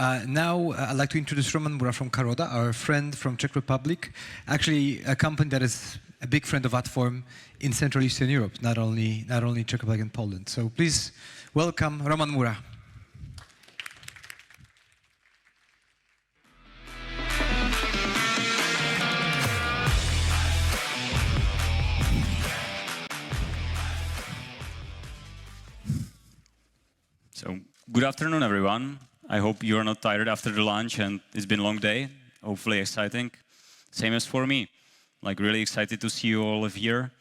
Now, I'd like to introduce Roman Mura from Caroda, our friend from Czech Republic, actually a company that is a big friend of Adform in Central Eastern Europe, not only Czech Republic and Poland. So please welcome Roman Mura. So, good afternoon, everyone. I hope you're not tired after the lunch and it's been a long day. Hopefully exciting. Same as for me. Like, really excited to see you all here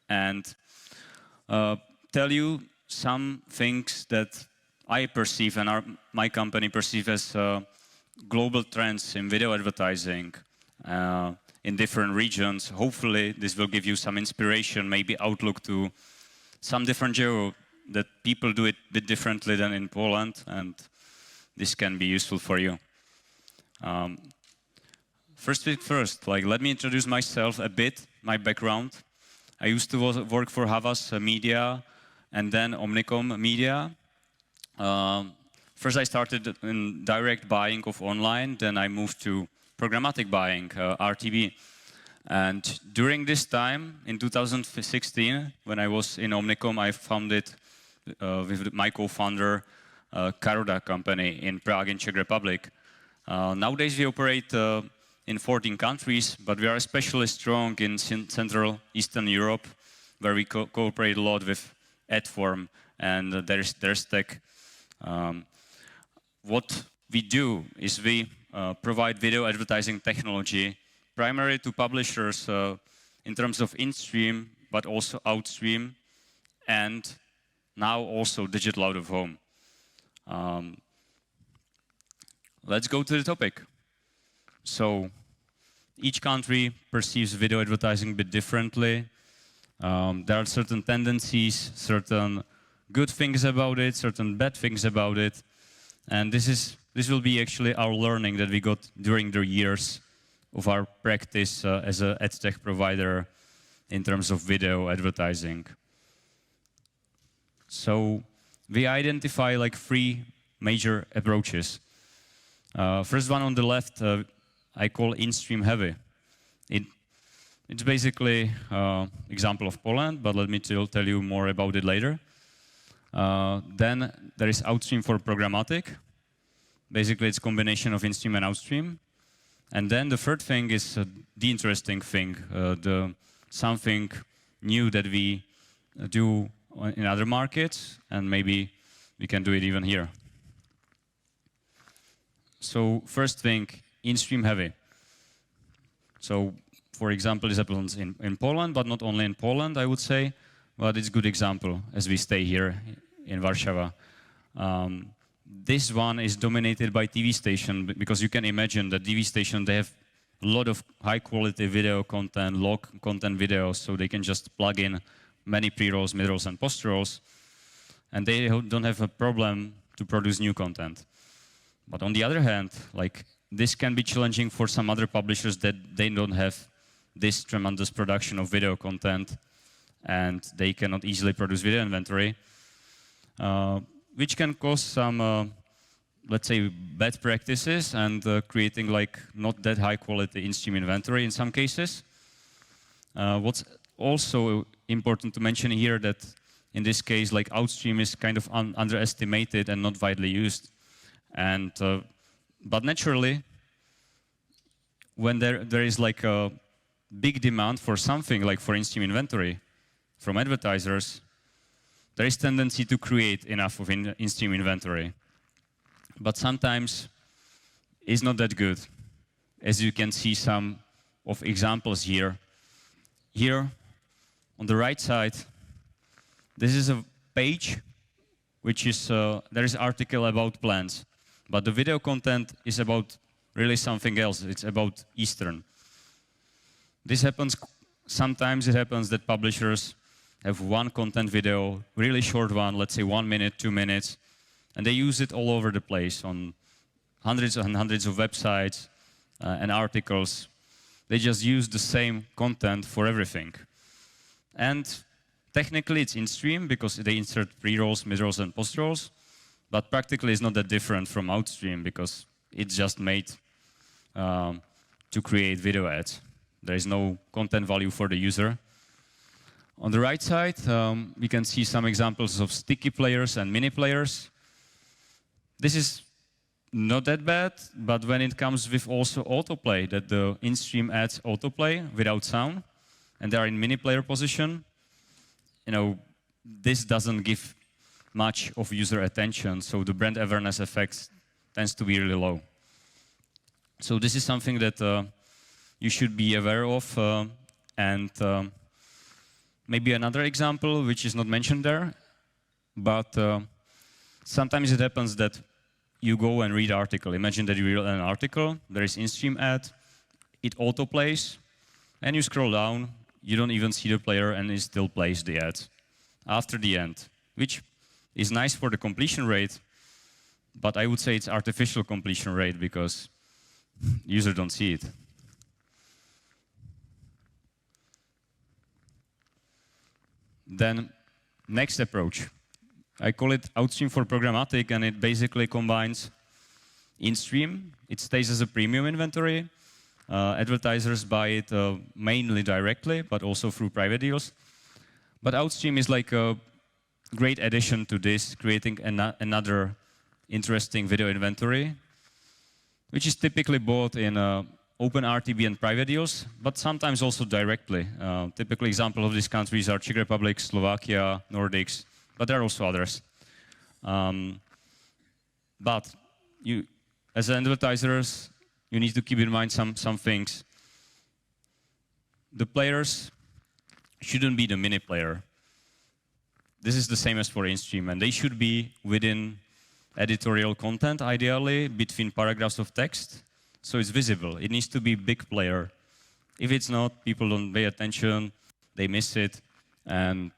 and tell you some things that I perceive and my company perceive as global trends in video advertising in different regions. Hopefully, this will give you some inspiration, maybe outlook to some different geo that people do it a bit differently than in Poland, and this can be useful for you. First thing first, let me introduce myself a bit, my background. I used to work for Havas Media and then Omnicom Media. First I started in direct buying of online, then I moved to programmatic buying, RTB. And during this time, in 2016, when I was in Omnicom, I founded with my co-founder, Caroda company in Prague, in Czech Republic. Nowadays we operate in 14 countries, but we are especially strong in Central Eastern Europe, where we cooperate a lot with Adform and there's tech. What we do is we provide video advertising technology primarily to publishers in terms of in-stream, but also out-stream, and now also digital out of home. Let's go to the topic. So, each country perceives video advertising a bit differently. There are certain tendencies, certain good things about it, certain bad things about it. And this will be actually our learning that we got during the years of our practice as an ad tech provider in terms of video advertising. So we identify three major approaches. First one on the left, I call in-stream heavy. It's basically example of Poland, but let me tell you more about it later. Then there is outstream for programmatic. Basically, it's a combination of in-stream and outstream. And then the third thing is the interesting thing, something new that we do in other markets, and maybe we can do it even here. So first thing, in-stream heavy. So, for example, this happens in Poland, but not only in Poland, I would say, but it's a good example as we stay here in Warsaw. This one is dominated by TV station, because you can imagine that TV station, they have a lot of high-quality video content, log content videos, so they can just plug in many pre-rolls, mid-rolls, and post-rolls, and they don't have a problem to produce new content. But on the other hand, this can be challenging for some other publishers that they don't have this tremendous production of video content, and they cannot easily produce video inventory, which can cause some, let's say, bad practices and creating not that high quality in-stream inventory in some cases. What's also important to mention here that in this case, outstream is kind of underestimated and not widely used. And but naturally, when there is a big demand for something for in-stream inventory from advertisers, there is tendency to create enough of in-stream inventory. But sometimes it's not that good, as you can see some of examples here. Here, on the right side, this is a page which is, there is an article about plants. But the video content is about really something else. It's about Eastern. This happens, sometimes it happens that publishers have one content video, really short one, let's say 1 minute, 2 minutes, and they use it all over the place on hundreds and hundreds of websites and articles. They just use the same content for everything. And technically it's in-stream because they insert pre-rolls, mid-rolls, and post-rolls. but practically it's not that different from Outstream because it's just made to create video ads. There is no content value for the user. On the right side, we can see some examples of sticky players and mini players. This is not that bad, but when it comes with also autoplay, that the in-stream ads autoplay without sound, and they are in mini player position, this doesn't give much of user attention, so the brand awareness effect tends to be really low. So this is something that you should be aware of, and maybe another example, which is not mentioned there, but sometimes it happens that you go and read article. Imagine that you read an article, there is in-stream ad, it autoplays, and you scroll down, you don't even see the player, and it still plays the ad after the end, which is nice for the completion rate, but I would say it's artificial completion rate because users don't see it. Then, next approach. I call it Outstream for programmatic, and it basically combines in-stream. It stays as a premium inventory. Advertisers buy it mainly directly, but also through private deals. But Outstream is like a great addition to this, creating another interesting video inventory, which is typically bought in open RTB and private deals, but sometimes also directly. Typical example of these countries are Czech Republic, Slovakia, Nordics, but there are also others. But you, as advertisers, you need to keep in mind some things. The players shouldn't be the mini player. This is the same as for in-stream, and they should be within editorial content, ideally, between paragraphs of text, so it's visible. It needs to be big player. If it's not, people don't pay attention, they miss it, and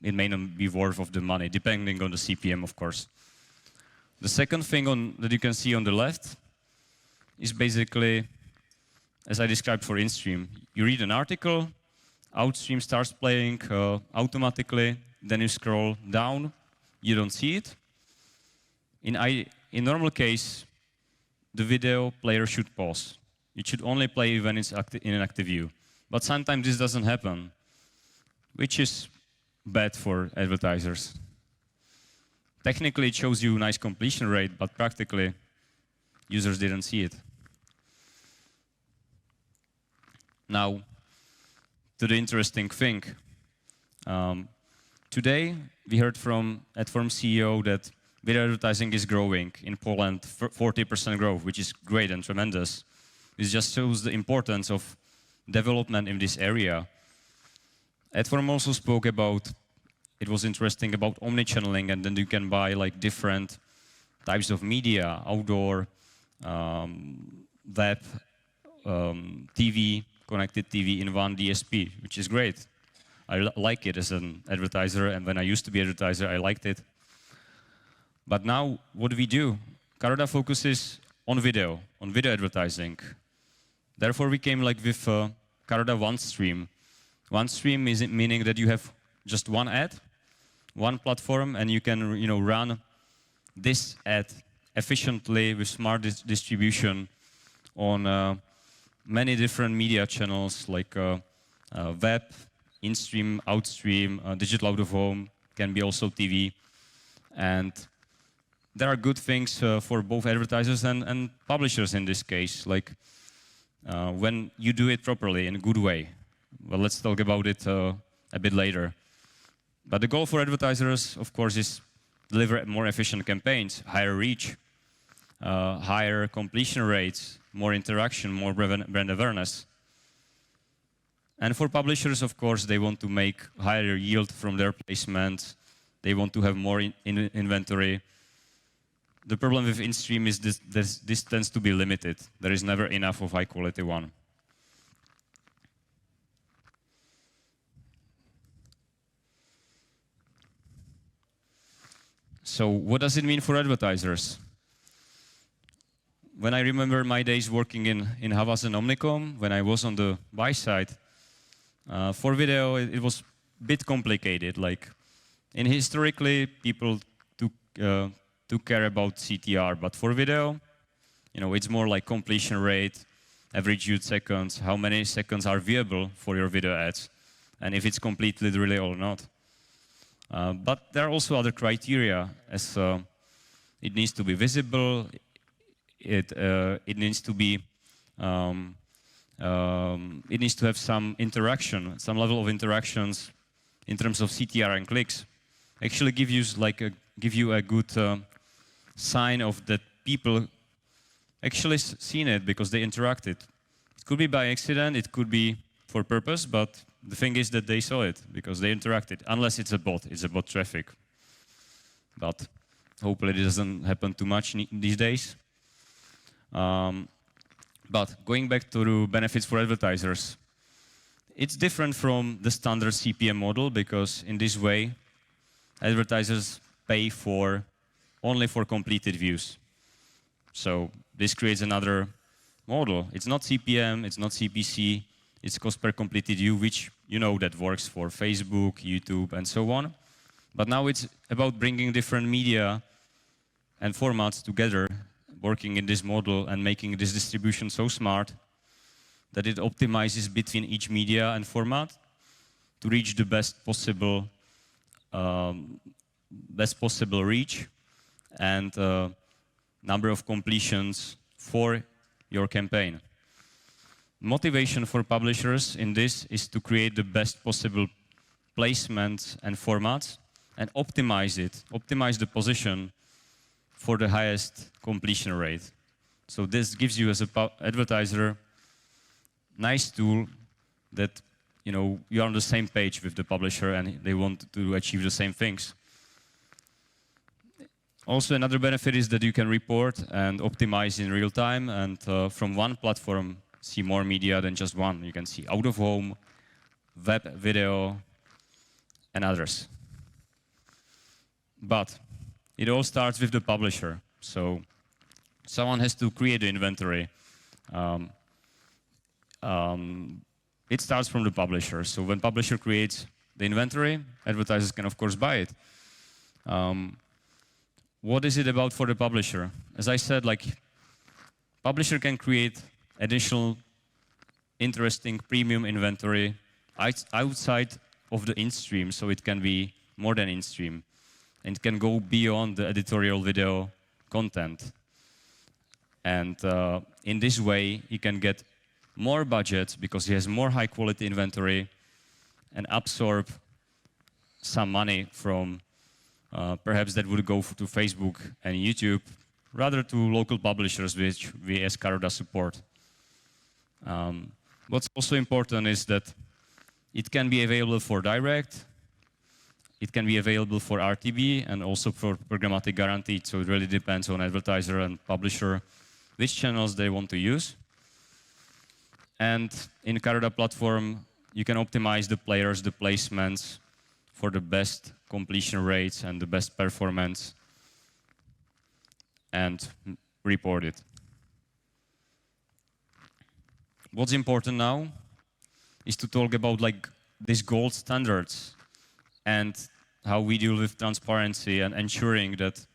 it may not be worth of the money, depending on the CPM, of course. The second thing that you can see on the left is basically, as I described for in-stream. You read an article, Outstream starts playing automatically, then you scroll down, you don't see it. In normal case, the video player should pause. It should only play when it's in an active view. But sometimes this doesn't happen, which is bad for advertisers. Technically, it shows you a nice completion rate, but practically, users didn't see it. Now, to the interesting thing. Today, we heard from Adform CEO that video advertising is growing. In Poland, 40% growth, which is great and tremendous. This just shows the importance of development in this area. Adform also spoke about, it was interesting about omnichanneling, and then you can buy like different types of media, outdoor, web, TV, connected TV in one DSP, which is great. I like it as an advertiser, and when I used to be an advertiser, I liked it. But now, what do we do? Caroda focuses on video advertising. Therefore, we came like with Caroda One Stream. One Stream is meaning that you have just one ad, one platform, and you can run this ad efficiently with smart distribution on many different media channels like web, in-stream, out-stream, digital out-of-home, can be also TV. And there are good things for both advertisers and publishers in this case, like when you do it properly in a good way. Well, let's talk about it a bit later. But the goal for advertisers, of course, is deliver more efficient campaigns, higher reach, higher completion rates, more interaction, more brand awareness. And for publishers, of course, they want to make higher yield from their placement. They want to have more inventory. The problem with in-stream is this tends to be limited. There is never enough of high-quality one. So what does it mean for advertisers? When I remember my days working in Havas and Omnicom, when I was on the buy side, for video, it was a bit complicated. Like, historically, people took to care about CTR, but for video, it's more like completion rate, average viewed seconds, how many seconds are viewable for your video ads, and if it's completed really or not. But there are also other criteria, as it needs to be visible, it needs to be it needs to have some interaction, some level of interactions in terms of CTR and clicks. Actually give you a good sign of that people actually seen it because they interacted. It could be by accident, it could be for purpose, but the thing is that they saw it because they interacted, unless it's a bot traffic. But hopefully it doesn't happen too much these days. But going back to the benefits for advertisers, it's different from the standard CPM model because in this way, advertisers pay only for completed views. So this creates another model. It's not CPM, it's not CPC, it's cost per completed view, which that works for Facebook, YouTube, and so on. But now it's about bringing different media and formats together, working in this model and making this distribution so smart that it optimizes between each media and format to reach the best possible reach and number of completions for your campaign. Motivation for publishers in this is to create the best possible placements and formats and optimize the position for the highest completion rate. So this gives you as an advertiser nice tool that you're on the same page with the publisher and they want to achieve the same things. Also, another benefit is that you can report and optimize in real time and from one platform see more media than just one. You can see out of home, web, video, and others. But it all starts with the publisher. So someone has to create the inventory. It starts from the publisher. So when publisher creates the inventory, advertisers can of course buy it. What is it about for the publisher? As I said, publisher can create additional interesting premium inventory outside of the in-stream, so it can be more than in-stream. And can go beyond the editorial video content. And in this way, he can get more budget because he has more high-quality inventory and absorb some money from perhaps that would go to Facebook and YouTube, rather to local publishers, which we as Caroda support. What's also important is that it can be available for direct, it can be available for RTB and also for programmatic guaranteed, so it really depends on advertiser and publisher which channels they want to use. And in Caroda platform, you can optimize the players, the placements for the best completion rates and the best performance and report it. What's important now is to talk about these gold standards and how we deal with transparency and ensuring that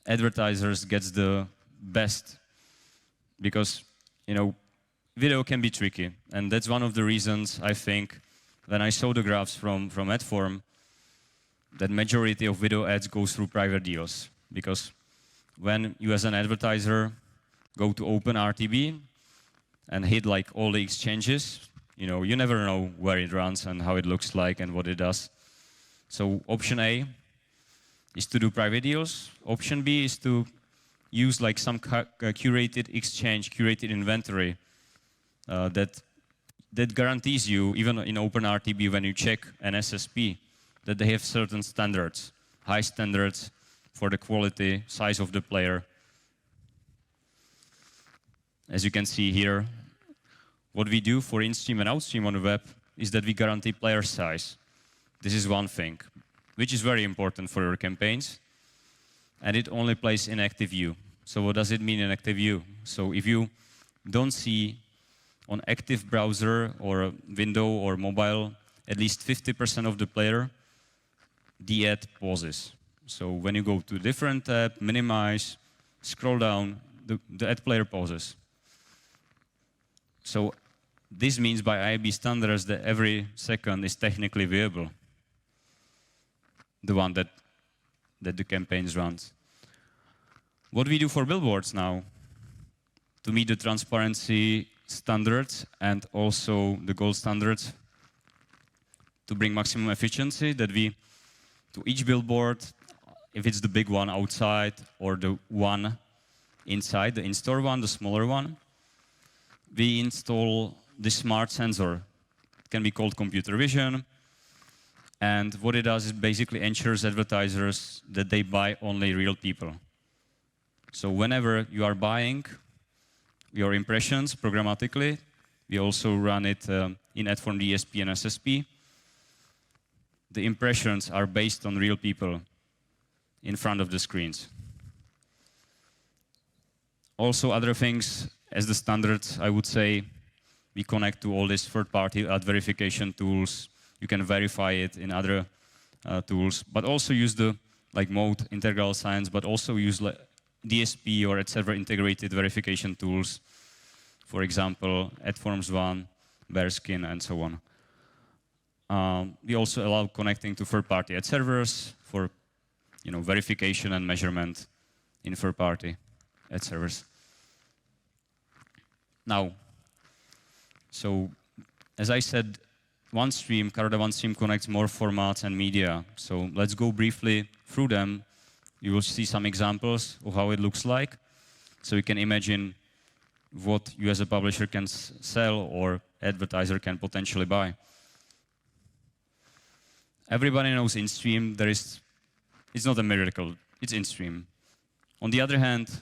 advertisers gets the best. Because, video can be tricky. And that's one of the reasons I think when I saw the graphs from Adform, that majority of video ads goes through private deals. Because when you as an advertiser go to open RTB and hit all the exchanges, you never know where it runs and how it looks like and what it does. So option A is to do private deals. Option B is to use some curated exchange, curated inventory that guarantees you, even in open RTB, when you check an SSP, that they have certain standards, high standards for the quality, size of the player. As you can see here, what we do for in-stream and out-stream on the web is that we guarantee player size. This is one thing, which is very important for your campaigns, and it only plays in active view. So what does it mean in active view? So if you don't see on active browser or window or mobile at least 50% of the player, the ad pauses. So when you go to different tab, minimize, scroll down, the ad player pauses. So this means by IAB standards that every second is technically viewable, the one that the campaigns runs. What we do for billboards now to meet the transparency standards and also the gold standards to bring maximum efficiency, that we, to each billboard, if it's the big one outside or the one inside, the in-store one, the smaller one, we install the smart sensor. It can be called computer vision. And what it does is basically ensures advertisers that they buy only real people. So whenever you are buying your impressions programmatically, we also run it in Adform DSP and SSP. The impressions are based on real people in front of the screens. Also other things, as the standards, I would say, we connect to all these third-party ad verification tools. You can verify it in other tools, but also use the mode, integral science, but also use DSP or etc. integrated verification tools. For example, Adforms One, Bearskin, and so on. We also allow connecting to third-party ad servers for verification and measurement in third-party ad servers. Now, so as I said, Caroda OneStream connects more formats and media. So let's go briefly through them. You will see some examples of how it looks like. So you can imagine what you as a publisher can sell or advertiser can potentially buy. Everybody knows InStream. It's not a miracle. It's InStream. On the other hand,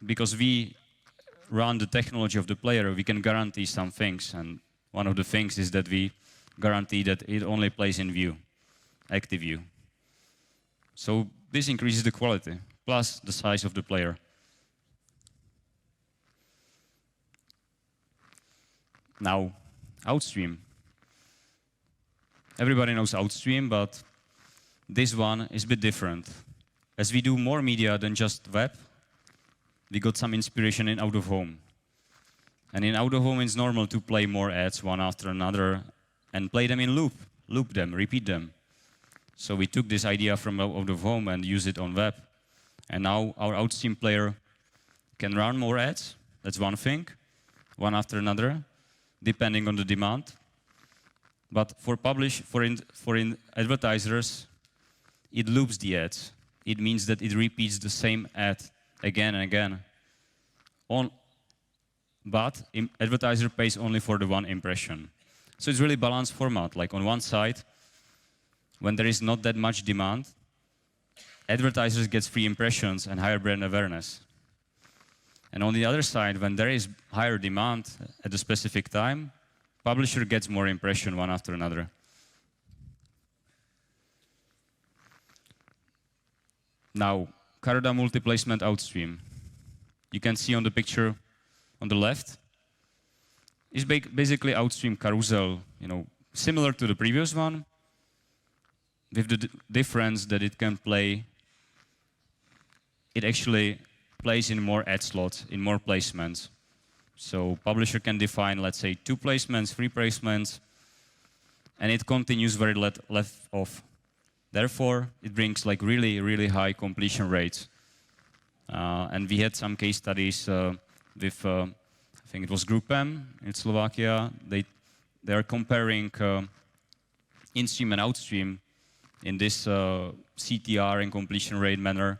because we run the technology of the player, we can guarantee some things. And one of the things is that we guarantee that it only plays in view, active view. So this increases the quality, plus the size of the player. Now, Outstream. Everybody knows Outstream, but this one is a bit different. As we do more media than just web, we got some inspiration in out-of-home. And in out-of-home, it's normal to play more ads one after another and play them in loop them, repeat them. So we took this idea from out-of-home and use it on web. And now our Outstream player can run more ads. That's one thing, one after another, depending on the demand. But for advertisers, it loops the ads. It means that it repeats the same ad again and again. But advertiser pays only for the one impression. So it's really balanced format. Like on one side, when there is not that much demand, advertisers get free impressions and higher brand awareness. And on the other side, when there is higher demand at a specific time, publisher gets more impression one after another. Now, Caroda multi-placement Outstream. You can see on the picture on the left is basically Outstream carousel, similar to the previous one, with the difference that it can play. It actually plays in more ad slots, in more placements. So publisher can define, let's say, 2 placements, 3 placements, and it continues very left off. Therefore, it brings really, really high completion rates. And we had some case studies with, I think it was Group M in Slovakia. They are comparing in-stream and out-stream in this CTR and completion rate manner.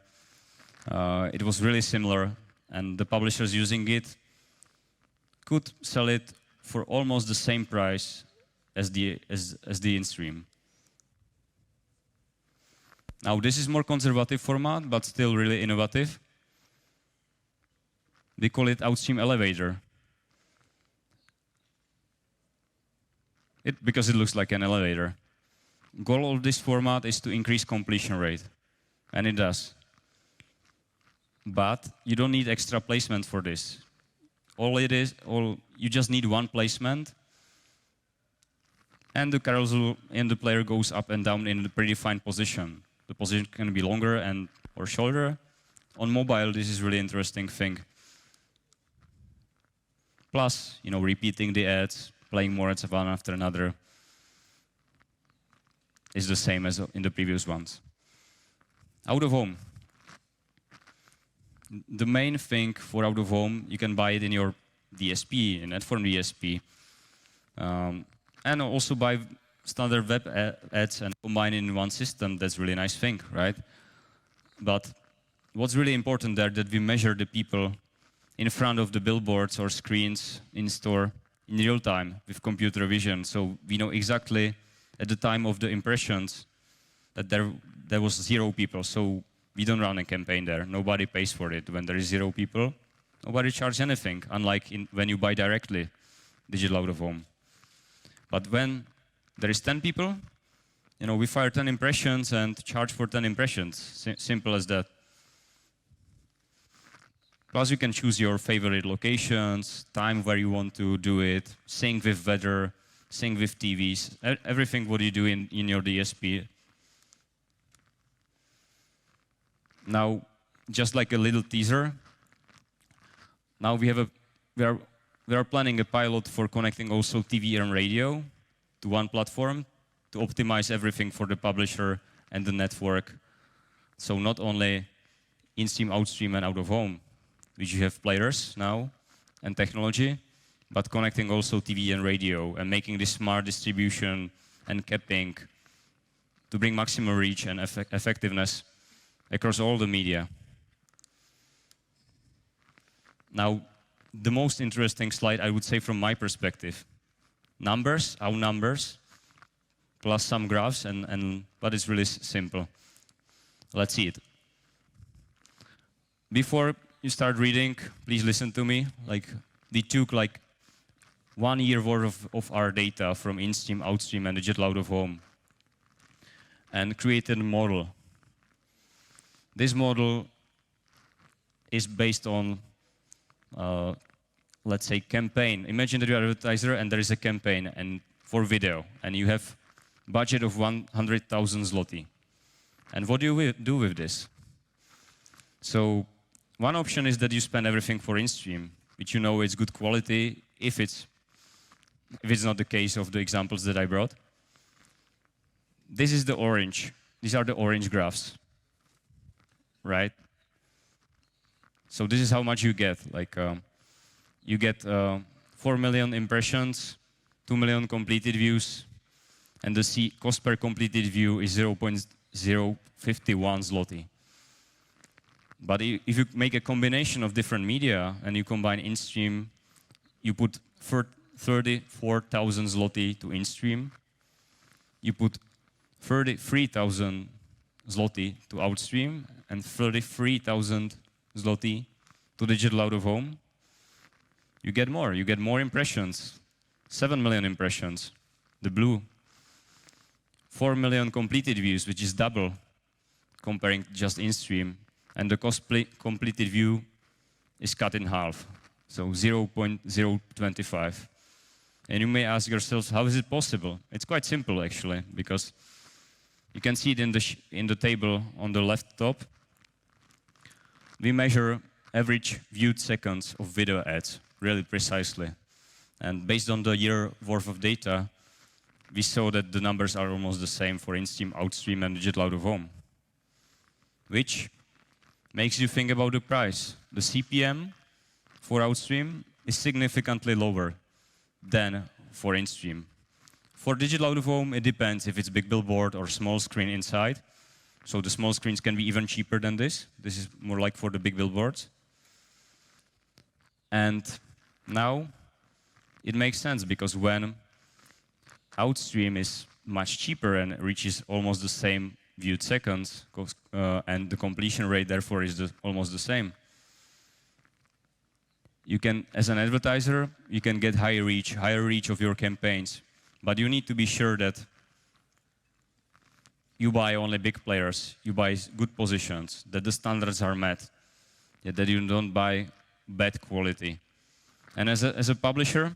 It was really similar, and the publishers using it could sell it for almost the same price as the in-stream. Now, this is more conservative format, but still really innovative. We call it Outstream Elevator. Because it looks like an elevator. Goal of this format is to increase completion rate, and it does. But you don't need extra placement for this. You just need one placement, and the carousel and the player goes up and down in the predefined position. The position can be longer and or shorter. On mobile, this is really interesting thing. Plus, repeating the ads, playing more ads one after another is the same as in the previous ones. Out of home. The main thing for out of home, you can buy it in your DSP, in Adform DSP. And also buy standard web ads and combine it in one system. That's really a nice thing, right? But what's really important there that we measure the people in front of the billboards or screens in store in real time with computer vision. So we know exactly at the time of the impressions that there was 0 people. So we don't run a campaign there. Nobody pays for it. When there is 0 people, nobody charges anything, unlike when you buy directly digital out of home. But when there is 10 people, we fire 10 impressions and charge for 10 impressions. Simple as that. Plus, you can choose your favorite locations, time where you want to do it, sync with weather, sync with TVs, everything what you do in your DSP. Now, just like a little teaser, now we are planning a pilot for connecting also TV and radio to one platform to optimize everything for the publisher and the network. So not only in-stream, out-stream, and out-of-home, which you have players now and technology, but connecting also TV and radio and making this smart distribution and capping to bring maximum reach and effectiveness across all the media. Now, the most interesting slide, I would say from my perspective, numbers, our numbers, plus some graphs, but it's really simple. Let's see it. Before you start reading, please listen to me. We took 1 year worth of our data from in-stream, out-stream, and digital out-of-home and created a model. This model is based on, let's say, campaign. Imagine that you're an advertiser and there is a campaign and for video, and you have budget of 100,000 zloty. And what do you do with this? So one option is that you spend everything for in-stream, which you know is good quality if it's not the case of the examples that I brought. This is the orange. These are the orange graphs, right? So this is how much you get. You get 4 million impressions, 2 million completed views, and the cost per completed view is 0.051 zloty. But if you make a combination of different media and you combine in-stream, you put 34,000 zloty to in-stream, you put 33,000 zloty to out-stream, and 33,000 zloty to digital out-of-home, you get more. You get more impressions, 7 million impressions, the blue. 4 million completed views, which is double comparing just in-stream. And the cost completed view is cut in half, so 0.025. And you may ask yourselves, how is it possible? It's quite simple, actually, because you can see it in the table on the left top. We measure average viewed seconds of video ads really precisely. And based on the year worth of data, we saw that the numbers are almost the same for in-stream, out-stream, and digital out-of-home, which makes you think about the price. The CPM for out-stream is significantly lower than for in-stream. For digital out-of-home, it depends if it's big billboard or small screen inside. So the small screens can be even cheaper than this. This is more like for the big billboards. And now it makes sense because when out-stream is much cheaper and reaches almost the same viewed seconds, and the completion rate therefore is almost the same. You can, as an advertiser, you can get higher reach of your campaigns, but you need to be sure that you buy only big players, you buy good positions, that the standards are met, that you don't buy bad quality. And as a publisher,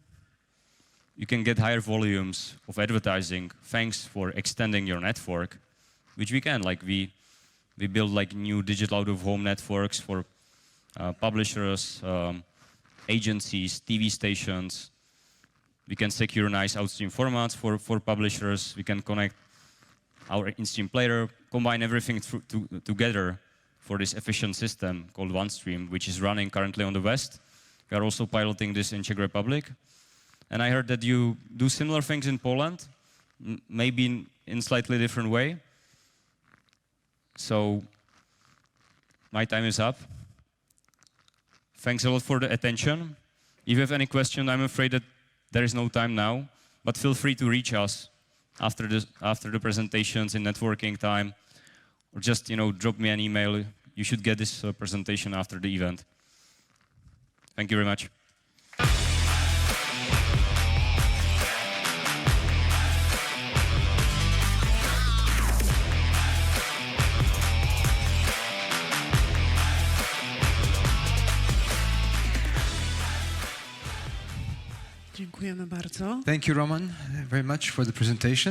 you can get higher volumes of advertising thanks for extending your network, which we can. Like we build like new digital out-of-home networks for publishers, agencies, TV stations. We can secure nice outstream formats for publishers. We can connect our in-stream player, combine everything together for this efficient system called OneStream, which is running currently on the West. We are also piloting this in Czech Republic. And I heard that you do similar things in Poland, maybe in slightly different way. So my time is up. Thanks a lot for the attention. If you have any question, I'm afraid that there is no time now, but feel free to reach us after the presentations in networking time, or just drop me an email. You should get this presentation after the event. Thank you very much. Dziękujemy bardzo. Thank you, Roman, very much for the presentation.